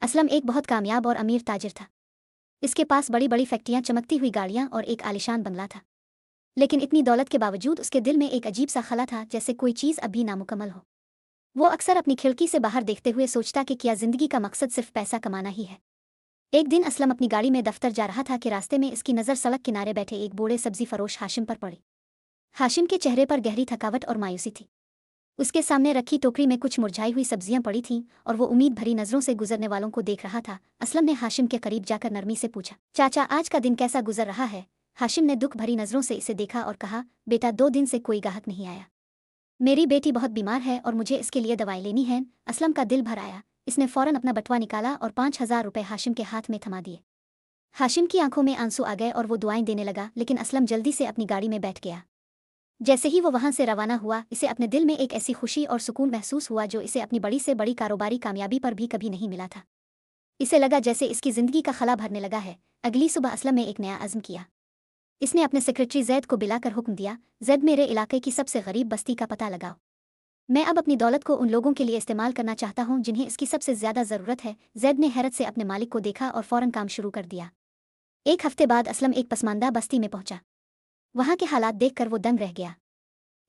اسلم ایک بہت کامیاب اور امیر تاجر تھا۔ اس کے پاس بڑی بڑی فیکٹریاں، چمکتی ہوئی گاڑیاں اور ایک عالیشان بنگلہ تھا۔ لیکن اتنی دولت کے باوجود اس کے دل میں ایک عجیب سا خلا تھا، جیسے کوئی چیز اب بھی نامکمل ہو۔ وہ اکثر اپنی کھڑکی سے باہر دیکھتے ہوئے سوچتا کہ کیا زندگی کا مقصد صرف پیسہ کمانا ہی ہے۔ ایک دن اسلم اپنی گاڑی میں دفتر جا رہا تھا کہ راستے میں اس کی نظر سڑک کنارے بیٹھے ایک بوڑھے سبزی فروش ہاشم پر پڑی۔ ہاشم کے چہرے پر گہری تھکاوٹ اور مایوسی تھی۔ اس کے سامنے رکھی ٹوکری میں کچھ مرجھائی ہوئی سبزیاں پڑی تھیں اور وہ امید بھری نظروں سے گزرنے والوں کو دیکھ رہا تھا۔ اسلم نے ہاشم کے قریب جا کر نرمی سے پوچھا، چاچا آج کا دن کیسا گزر رہا ہے؟ ہاشم نے دکھ بھری نظروں سے اسے دیکھا اور کہا، بیٹا 2 دن سے کوئی گاہک نہیں آیا۔ میری بیٹی بہت بیمار ہے اور مجھے اس کے لیے دوائی لینی ہے۔ اسلم کا دل بھر آیا۔ اس نے فوراً اپنا بٹوا نکالا اور 5000 روپے ہاشم کے ہاتھ میں تھما دیے۔ ہاشم کی آنکھوں میں آنسو آ گئے اور وہ دعائیں دینے لگا، لیکن اسلم جلدی سے اپنی گاڑی میں بیٹھ گیا۔ جیسے ہی وہ وہاں سے روانہ ہوا، اسے اپنے دل میں ایک ایسی خوشی اور سکون محسوس ہوا جو اسے اپنی بڑی سے بڑی کاروباری کامیابی پر بھی کبھی نہیں ملا تھا۔ اسے لگا جیسے اس کی زندگی کا خلا بھرنے لگا ہے۔ اگلی صبح اسلم نے ایک نیا عزم کیا۔ اس نے اپنے سیکرٹری زید کو بلا کر حکم دیا، زید میرے علاقے کی سب سے غریب بستی کا پتہ لگاؤ۔ میں اب اپنی دولت کو ان لوگوں کے لیے استعمال کرنا چاہتا ہوں جنہیں اس کی سب سے زیادہ ضرورت ہے۔ زید نے حیرت سے اپنے مالک کو دیکھا اور فوراً کام شروع کر دیا۔ ایک ہفتے بعد اسلم ایک پسماندہ بستی میں پہنچا۔ وہاں کے حالات دیکھ کر وہ دنگ رہ گیا۔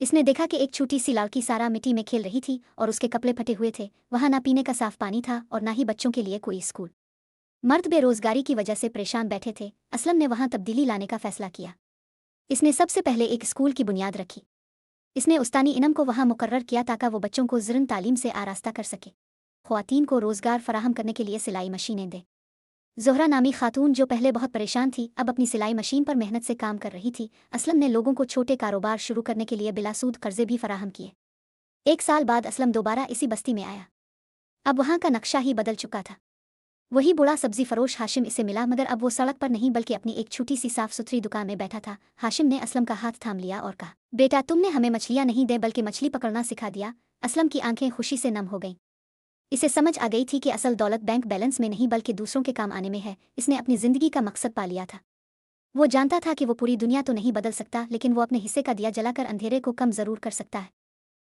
اس نے دیکھا کہ ایک چھوٹی سی لڑکی سارا مٹی میں کھیل رہی تھی اور اس کے کپڑے پھٹے ہوئے تھے۔ وہاں نہ پینے کا صاف پانی تھا اور نہ ہی بچوں کے لیے کوئی اسکول۔ مرد بے روزگاری کی وجہ سے پریشان بیٹھے تھے۔ اسلم نے وہاں تبدیلی لانے کا فیصلہ کیا۔ اس نے سب سے پہلے ایک اسکول کی بنیاد رکھی۔ اس نے استانی انعام کو وہاں مقرر کیا تاکہ وہ بچوں کو زرعی تعلیم سے آراستہ کر سکے۔ خواتین کو روزگار فراہم کرنے کے لیے سلائی مشینیں دے۔ زہرا نامی خاتون جو پہلے بہت پریشان تھی، اب اپنی سلائی مشین پر محنت سے کام کر رہی تھی۔ اسلم نے لوگوں کو چھوٹے کاروبار شروع کرنے کے لیے بلا سود قرضے بھی فراہم کیے۔ 1 سال بعد اسلم دوبارہ اسی بستی میں آیا۔ اب وہاں کا نقشہ ہی بدل چکا تھا۔ وہی بوڑھا سبزی فروش ہاشم اسے ملا، مگر اب وہ سڑک پر نہیں بلکہ اپنی ایک چھوٹی سی صاف ستھری دکان میں بیٹھا تھا۔ ہاشم نے اسلم کا ہاتھ تھام لیا اور کہا، بیٹا تم نے ہمیں مچھلیاں نہیں دے بلکہ مچھلی پکڑنا سکھا دیا۔ اسلم کی آنکھیں خوشی سے نم ہو گئیں۔ اسے سمجھ آ گئی تھی کہ اصل دولت بینک بیلنس میں نہیں بلکہ دوسروں کے کام آنے میں ہے۔ اس نے اپنی زندگی کا مقصد پا لیا تھا۔ وہ جانتا تھا کہ وہ پوری دنیا تو نہیں بدل سکتا، لیکن وہ اپنے حصے کا دیا جلا کر اندھیرے کو کم ضرور کر سکتا ہے۔